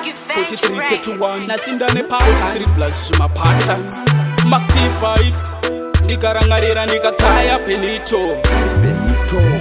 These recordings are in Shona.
43-31 nasindane part 3 plus my part time Mactive vibes ndikarangarira ndikakaya penito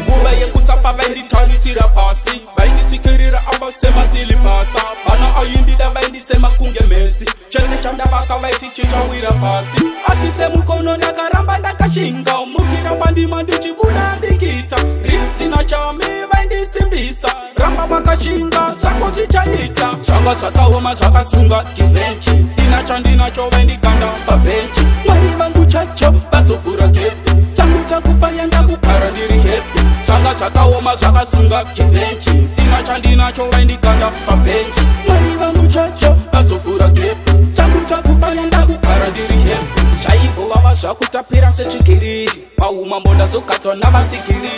nguva yekutsafa vainditarisira pasi vainditsikirira avasema zilipasa vana ayindida vaindisema kunge mesi chese chandavaka vaitichichawira pasi asi semukono ndakaramba ndakashinga mukira pandima ndichibuda ndikita rimsina chame vaindisimbisa ramba vakashinga zvako chichaita zvanga zvakaoma zvakasunga kivenchi sina chandinacho vaindikanda pabhenchi mwari vangu chacho vazovhura gepi changu chakufaya ndakugara ndiri hepi zvanga zvakaoma zvakasunga kivenchi sina chandinacho vaindikanda pabhenchi mwari vangu chacho vazovhura gepi changu chakufaya ndakugara ndiri hepi zvaivovava zvakutapira sechigiri paumambo ndazokatwa navatsigiri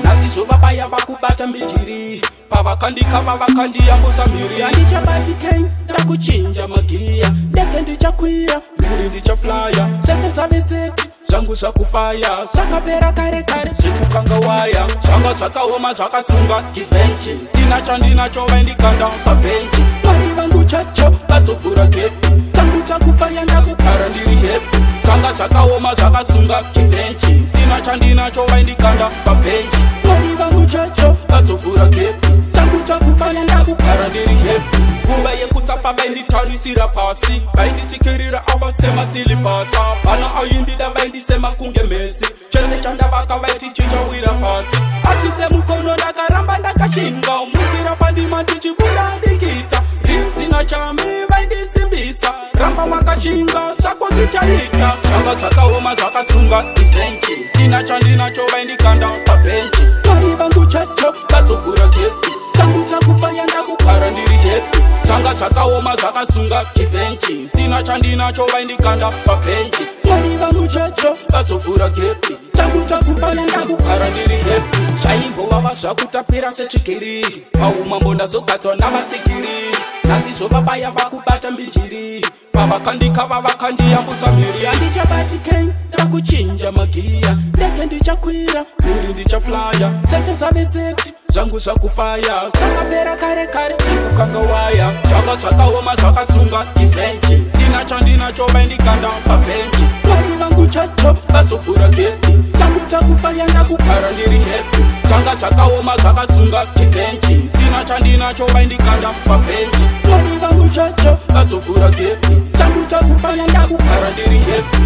nhasi zvovabaya vakubata mbijiri pavakandikava vakandiyambutsa mhiri handichabatikei ndakuchinja magiya ndeke ndichakwira mhiri ndichaflya zvese zvaveseti zvangu zvakufaya zvakapera kare kare zvekukanga waya zvanga zvakaoma zvakasunga kivenchi sina chandinacho vaindikanda pabhenchi mwari vangu chacho vazovhura gepi changu chakufaya ndakugara ndiri hepi zvanga zvakaoma zvakasunga kivenchi sina chandinacho vaindikanda pabhenchi mwari vangu chacho vazovhura gepi changu chakufaya ndakugara ndiri hepi nguva yekutsafa vainditarisira pasi vainditsikirira avasema silipasa vana ayindida vaindisema kunge mesi chese chandavaka vaitichichawira pasi asi semukono ndakaramba ndakashinga mukira pandima ndichibuda ndikita rimsina chame vaindisimbisa ramba vakashinga zvako chichaita zvanga zvakaoma zvakasunga kivenchi sina chandinacho vaindikanda pabhenchi mwari vangu chacho vazovhura gepi changu chakufaya ndakugara ndiri hepi zvanga zvakaoma zvakasunga kivenchi sina chandinacho vaindikanda pabhenchi mwari vangu chacho vazovhura gepi changu chakufaya ndakugara ndiri hepi zvaimbovava zvakutapira sechigiri paumambo ndazogadzwa navatsigiri nhasi zvovabaya vakubata mbijiri pavakandikava vakandiyambutsa mhiri handichabatikei ndakuchinja magiya ndeke ndichakwira mhiri ndichaflya zvese zvaveseti zvangu zvakufaya zvakapera kare kare zvekukanga waya zvanga zvakaoma zvakasunga kivenchi sina chandinacho vaindikanda pabhenchi mwari vangu chacho vazovhura gepi changu chakufaya ndakugara ndiri hepi zvanga zvakaoma zvakasunga kivenchi sina chandinacho vaindikanda pabhenchi mwari vangu chacho vazovhura gepi changu chakufaya ndakugara ndiri hepi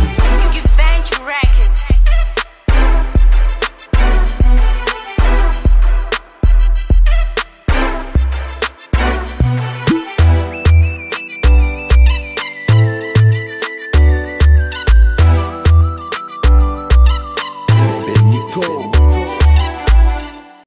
Benito.